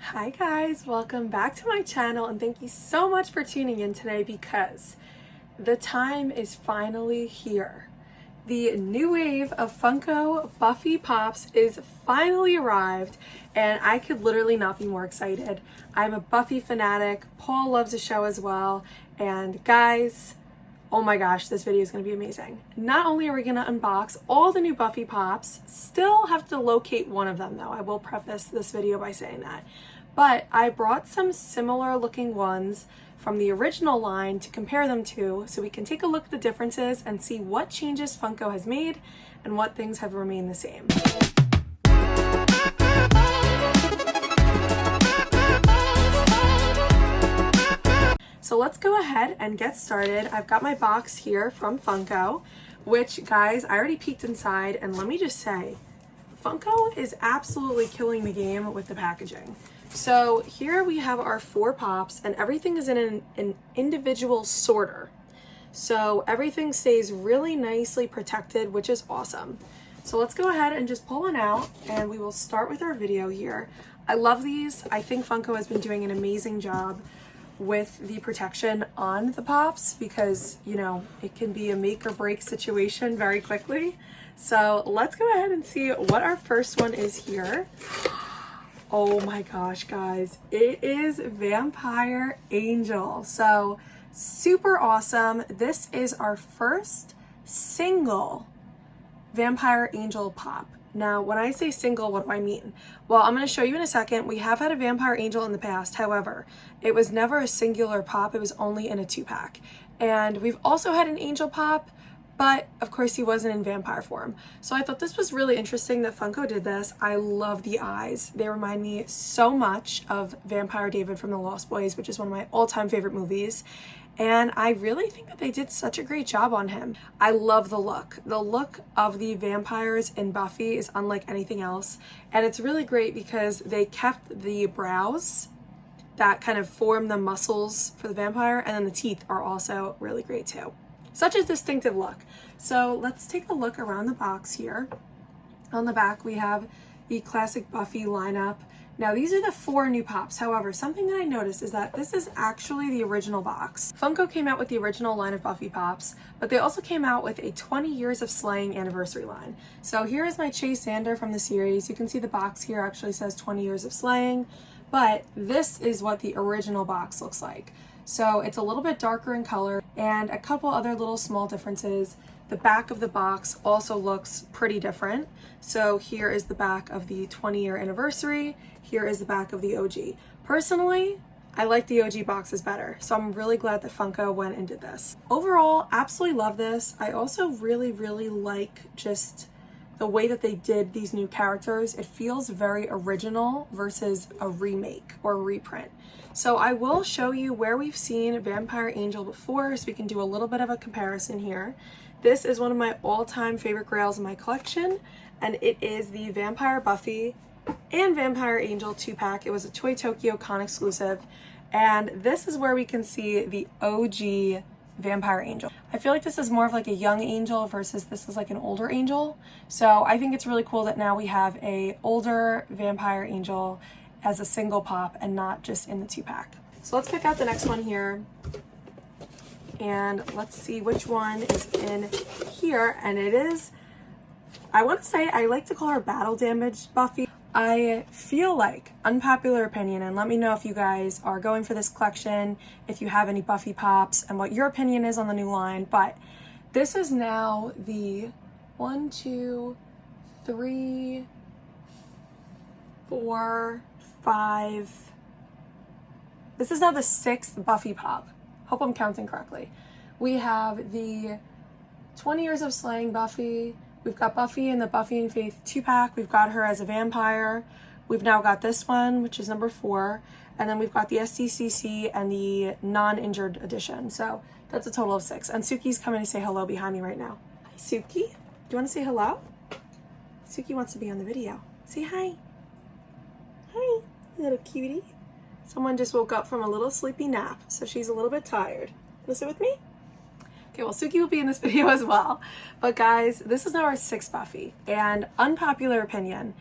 Hi guys, welcome back to my channel and thank you so much for tuning in today because the time is finally here. The new wave of Funko Buffy Pops is finally arrived and I could literally not be more excited. I'm a Buffy fanatic, Paul loves the show as well, and guys, oh my gosh, this video is going to be amazing. Not only are we going to unbox all the new Buffy Pops, still have to locate one of them though. I will preface this video by saying that. But I brought some similar looking ones from the original line to compare them to so we can take a look at the differences and see what changes Funko has made and what things have remained the same. So let's go ahead and get started. I've got my box here from Funko, which guys, I already peeked inside and let me just say, Funko is absolutely killing the game with the packaging. So here we have our 4 pops and everything is in an individual sorter. So everything stays really nicely protected, which is awesome. So let's go ahead and just pull one out and we will start with our video here. I love these. I think Funko has been doing an amazing job with the protection on the pops because, you know, it can be a make or break situation very quickly. So let's go ahead and see what our first one is here. Oh my gosh, guys, it is Vampire Angel. So super awesome. This is our first single Vampire Angel pop. Now, when I say single, what do I mean? Well, I'm going to show you in a second. We have had a Vampire Angel in the past. However, it was never a singular pop. It was only in a 2-pack. And we've also had an Angel pop, but of course he wasn't in vampire form. So I thought this was really interesting that Funko did this. I love the eyes. They remind me so much of Vampire David from The Lost Boys, which is one of my all-time favorite movies. And I really think that they did such a great job on him. I love the look. The look of the vampires in Buffy is unlike anything else. And it's really great because they kept the brows that kind of form the muscles for the vampire, and then the teeth are also really great too. Such a distinctive look. So let's take a look around the box here. On the back we have the classic Buffy lineup. Now these are the 4 new pops. However, something that I noticed is that this is actually the original box. Funko came out with the original line of Buffy Pops, but they also came out with a 20 years of slaying anniversary line. So here is my Chase Sander from the series. You can see the box here actually says 20 years of slaying, but this is what the original box looks like. So it's a little bit darker in color and a couple other little small differences. The back of the box also looks pretty different. So here is the back of the 20-year anniversary. Here is the back of the OG. Personally, I like the OG boxes better. So I'm really glad that Funko went and did this. Overall, absolutely love this. I also really like just the way that they did these new characters. It feels very original versus a remake or a reprint. So I will show you where we've seen Vampire Angel before so we can do a little bit of a comparison here. This is one of my all-time favorite grails in my collection, and it is the Vampire Buffy and Vampire Angel 2-pack. It was a Toy Tokyo Con exclusive, and this is where we can see the OG Vampire Angel. I feel like this is more of like a young angel versus this is like an older angel. So I think it's really cool that now we have a older Vampire Angel as a single pop and not just in the 2-pack. So let's pick out the next one here and let's see which one is in here. And it is, I want to say, I like to call her Battle Damaged Buffy. I feel like, unpopular opinion, and let me know if you guys are going for this collection, if you have any Buffy Pops, and what your opinion is on the new line, but this is now the 1, 2, 3, 4, 5. This is now the 6th Buffy Pop. Hope I'm counting correctly. We have the 20 Years of Slaying Buffy. We've got Buffy in the Buffy and Faith 2-pack. We've got her as a vampire. We've now got this one, which is number 4. And then we've got the SDCC and the non-injured edition. So that's a total of 6. And Suki's coming to say hello behind me right now. Hi, Suki. Do you want to say hello? Suki wants to be on the video. Say hi. Hi, little cutie. Someone just woke up from a little sleepy nap, so she's a little bit tired. Want to sit with me? Okay, well, Suki will be in this video as well. But guys, this is now our 6th Buffy. And unpopular opinion,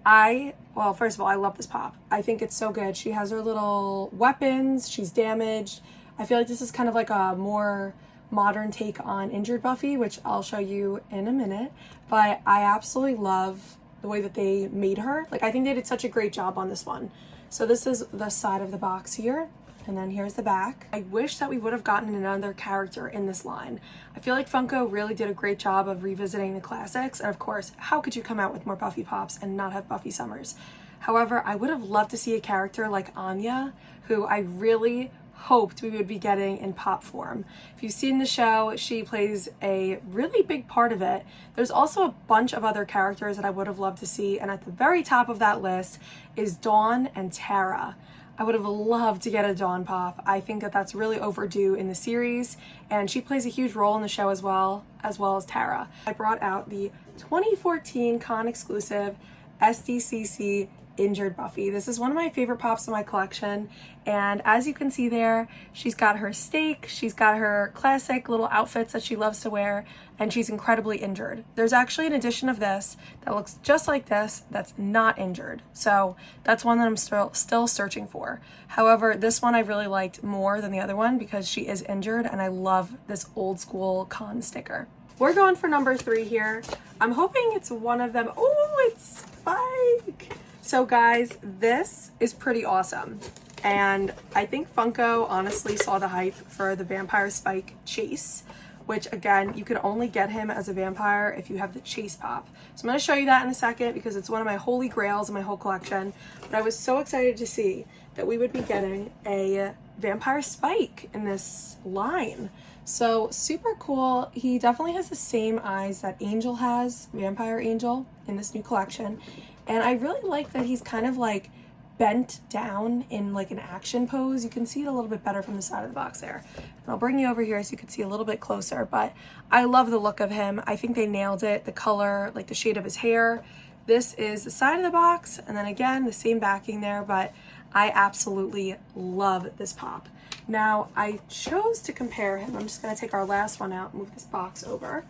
Well, first of all, I love this pop. I think it's so good. She has her little weapons. She's damaged. I feel like this is kind of like a more modern take on injured Buffy, which I'll show you in a minute. But I absolutely love the way that they made her. Like, I think they did such a great job on this one. So this is the side of the box here. And then here's the back. I wish that we would have gotten another character in this line. I feel like Funko really did a great job of revisiting the classics. And of course, how could you come out with more Buffy pops and not have Buffy Summers? However, I would have loved to see a character like Anya, who I really hoped we would be getting in pop form. If you've seen the show, she plays a really big part of it. There's also a bunch of other characters that I would have loved to see. And at the very top of that list is Dawn and Tara. I would have loved to get a Dawn pop. I think that that's really overdue in the series, and she plays a huge role in the show as well as Tara. I brought out the 2014 con exclusive SDCC Injured Buffy. This is one of my favorite pops in my collection, and as you can see there, she's got her stake, she's got her classic little outfits that she loves to wear, and she's incredibly injured. There's actually an edition of this that looks just like this that's not injured, so that's one that I'm still searching for. However, this one I really liked more than the other one because she is injured, and I love this old school con sticker. We're going for number 3 here. I'm hoping it's one of them. Oh, it's Spike! So guys, this is pretty awesome. And I think Funko honestly saw the hype for the Vampire Spike chase, which again, you could only get him as a vampire if you have the chase pop. So I'm going to show you that in a second because it's one of my holy grails in my whole collection. But I was so excited to see that we would be getting a Vampire Spike in this line. So super cool. He definitely has the same eyes that Angel has, Vampire Angel, in this new collection. And I really like that he's kind of like bent down in like an action pose. You can see it a little bit better from the side of the box there. And I'll bring you over here so you can see a little bit closer, but I love the look of him. I think they nailed it. The color, like the shade of his hair. This is the side of the box, and then again, the same backing there, but I absolutely love this pop. Now, I chose to compare him. I'm just gonna take our last one out and move this box over.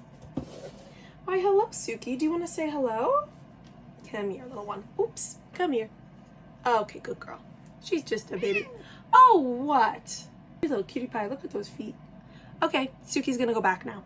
Why, hello, Suki. Do you wanna say hello? Come here, little one. Oops, come here. Okay, good girl. She's just a baby. Oh, what? You little cutie pie, look at those feet. Okay, Suki's gonna go back now.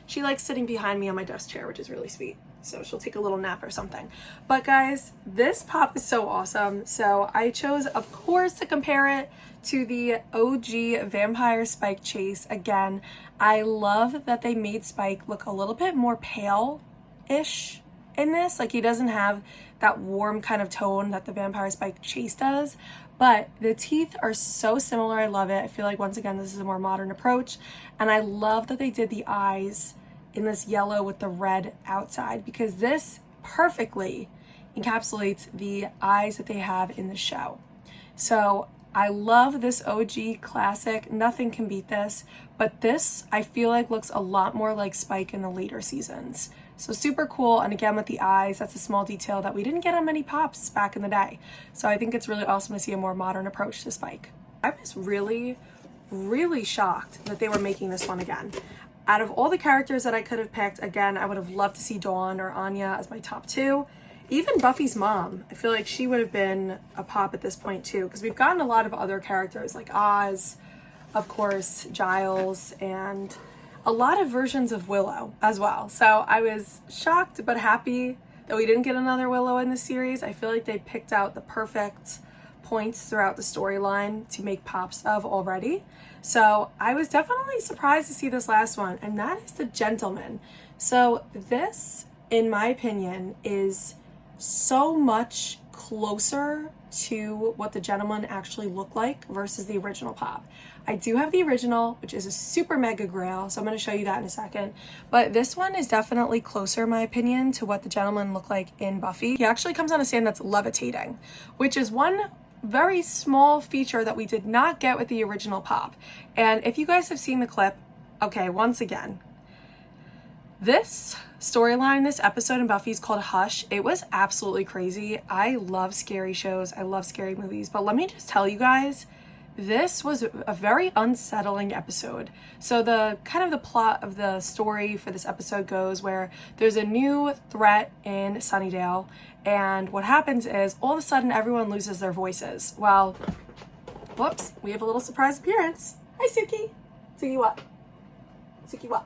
She likes sitting behind me on my desk chair, which is really sweet. So she'll take a little nap or something. But guys, this pop is so awesome. So I chose, of course, to compare it to the OG Vampire Spike chase. Again, I love that they made Spike look a little bit more pale-ish in this. Like, he doesn't have that warm kind of tone that the Vampire Spike chase does, but the teeth are so similar. I love it. I feel like, once again, this is a more modern approach, and I love that they did the eyes in this yellow with the red outside, because this perfectly encapsulates the eyes that they have in the show. So I love this OG classic. Nothing can beat this, but this I feel like looks a lot more like Spike in the later seasons. So super cool. And again, with the eyes, that's a small detail that we didn't get on many pops back in the day. So I think it's really awesome to see a more modern approach to Spike. I was really shocked that they were making this one again. Out of all the characters that I could have picked, again, I would have loved to see Dawn or Anya as my top 2. Even Buffy's mom, I feel like she would have been a pop at this point too, because we've gotten a lot of other characters like Oz, of course, Giles, and a lot of versions of Willow as well. So I was shocked but happy that we didn't get another Willow in the series. I feel like they picked out the perfect points throughout the storyline to make pops of already. So I was definitely surprised to see this last one, and that is the Gentleman. So this, in my opinion, is so much closer to what the Gentleman actually looked like versus the original pop. I do have the original, which is a super mega grail, so I'm going to show you that in a second. But this one is definitely closer, in my opinion, to what the Gentleman looked like in Buffy. He actually comes on a stand that's levitating, which is one very small feature that we did not get with the original pop. And if you guys have seen the clip, okay, once again, this storyline, this episode in Buffy is called Hush. It was absolutely crazy. I love scary shows. I love scary movies. But let me just tell you guys, this was a very unsettling episode. So the plot of the story for this episode goes where there's a new threat in Sunnydale, and what happens is all of a sudden everyone loses their voices. Well, whoops, we have a little surprise appearance. Hi, Suki. Suki what? Suki what?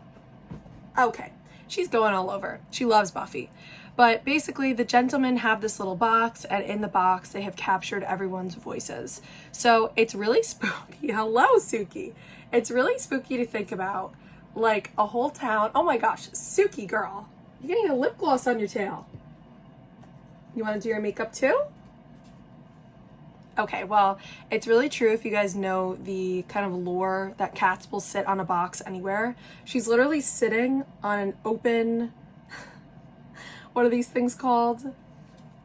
Okay, she's going all over. She loves Buffy. But basically, the gentlemen have this little box, and in the box, they have captured everyone's voices. So it's really spooky. Hello, Suki. It's really spooky to think about. Like, a whole town. Oh my gosh, Suki girl. You're getting a lip gloss on your tail. You want to do your makeup too? Okay, well, it's really true if you guys know the kind of lore that cats will sit on a box anywhere. She's literally sitting on an open... what are these things called?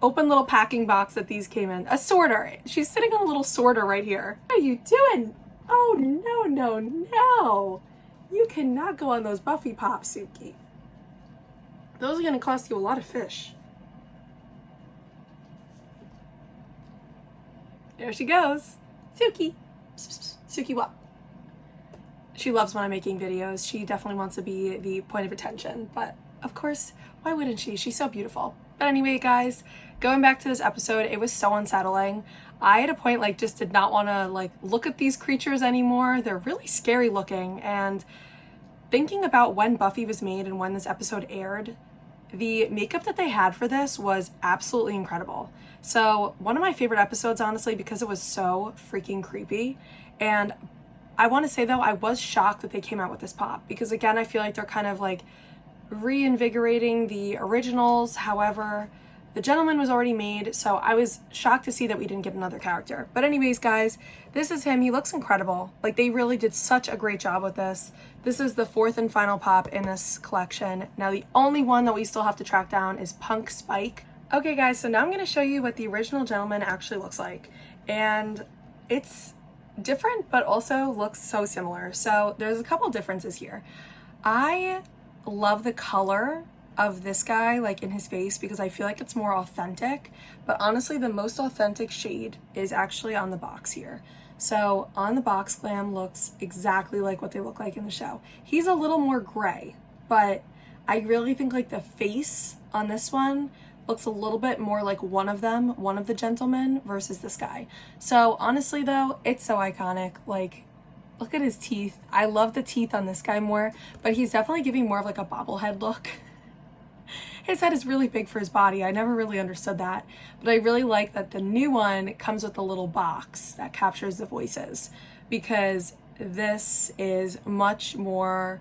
Open little packing box that these came in. A sorter. She's sitting on a little sorter right here. What are you doing? Oh, no, no, no. You cannot go on those Buffy Pops, Suki. Those are going to cost you a lot of fish. There she goes. Suki. Suki what? She loves when I'm making videos. She definitely wants to be the point of attention, but of course, why wouldn't she? She's so beautiful. But anyway, guys, going back to this episode, it was so unsettling. I, at a point, just did not want to, look at these creatures anymore. They're really scary looking. And thinking about when Buffy was made and when this episode aired, the makeup that they had for this was absolutely incredible. So one of my favorite episodes, honestly, because it was so freaking creepy. And I want to say, though, I was shocked that they came out with this pop. Because, again, I feel like they're kind of, reinvigorating the originals. However, the gentleman was already made, so I was shocked to see that we didn't get another character. But anyways, guys, this is him. He looks incredible. They really did such a great job with this. This is the fourth and final pop in this collection. Now, the only one that we still have to track down is Punk Spike. Okay, guys, so now I'm going to show you what the original gentleman actually looks like. And it's different, but also looks so similar. So there's a couple differences here. I love the color of this guy in his face because I feel like it's more authentic, but honestly the most authentic shade is actually on the box here. So on the box, Glam looks exactly like what they look like in the show. He's a little more gray, but I really think the face on this one looks a little bit more like one of the gentlemen versus this guy. So honestly though, it's so iconic. Look at his teeth. I love the teeth on this guy more, but he's definitely giving more of a bobblehead look. His head is really big for his body. I never really understood that, but I really like that the new one comes with a little box that captures the voices, because this is much more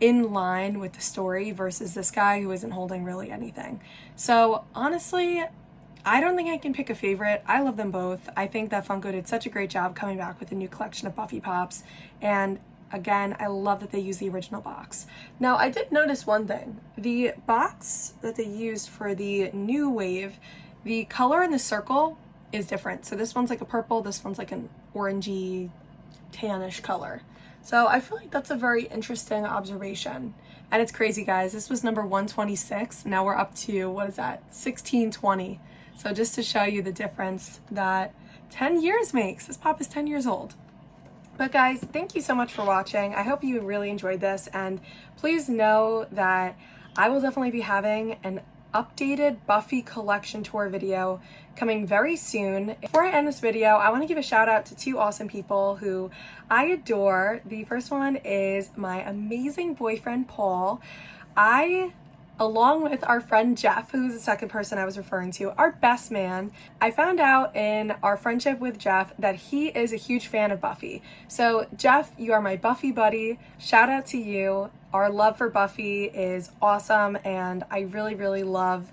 in line with the story versus this guy who isn't holding really anything. So honestly, I don't think I can pick a favorite. I love them both. I think that Funko did such a great job coming back with a new collection of Buffy Pops. And again, I love that they used the original box. Now, I did notice one thing. The box that they used for the new wave, the color in the circle is different. So this one's a purple, this one's an orangey, tannish color. So I feel like that's a very interesting observation. And it's crazy, guys. This was number 126. Now we're up to, 1620. So just to show you the difference that 10 years makes. This pop is 10 years old. But guys, thank you so much for watching. I hope you really enjoyed this. And please know that I will definitely be having an updated Buffy collection tour video coming very soon. Before I end this video, I want to give a shout out to two awesome people who I adore. The first one is my amazing boyfriend, Paul. Along with our friend Jeff, who's the second person I was referring to, our best man. I found out in our friendship with Jeff that he is a huge fan of Buffy. So Jeff, you are my Buffy buddy. Shout out to you. Our love for Buffy is awesome, and I really, really love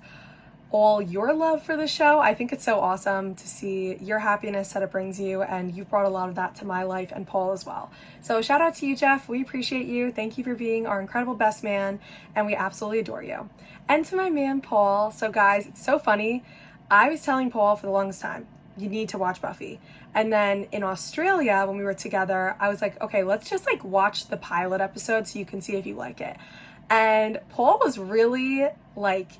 all your love for the show. I think it's so awesome to see your happiness that it brings you, and you've brought a lot of that to my life and Paul as well. So shout out to you, Jeff. We appreciate you. Thank you for being our incredible best man, and we absolutely adore you. And to my man, Paul. So guys, it's so funny. I was telling Paul for the longest time, you need to watch Buffy. And then in Australia, when we were together, I was like, okay, let's just watch the pilot episode so you can see if you like it. And Paul was really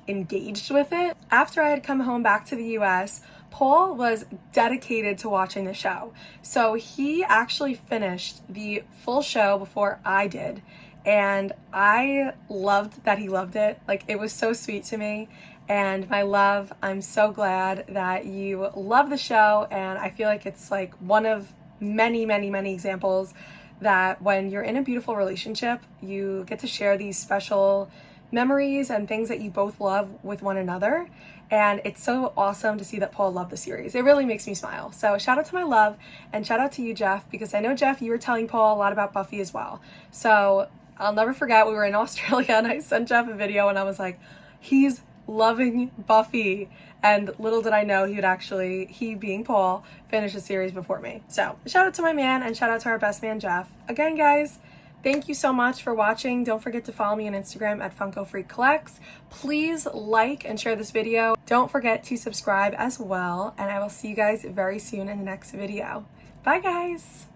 engaged with it. After I had come home back to the US, Paul was dedicated to watching the show. So he actually finished the full show before I did. And I loved that he loved it. Like, it was so sweet to me. And my love, I'm so glad that you love the show. And I feel like it's like one of many, many, many examples that when you're in a beautiful relationship, you get to share these special memories and things that you both love with one another. And it's so awesome to see that Paul loved the series. It really makes me smile. So shout out to my love, and shout out to you, Jeff, because I know, Jeff, you were telling Paul a lot about Buffy as well. So I'll never forget, we were in Australia and I sent Jeff a video and I was like, he's loving Buffy. And little did I know he being Paul, finish the series before me. So shout out to my man, and shout out to our best man, Jeff. Again, guys, thank you so much for watching. Don't forget to follow me on Instagram at Funko Freak Collects. Please like and share this video. Don't forget to subscribe as well. And I will see you guys very soon in the next video. Bye, guys.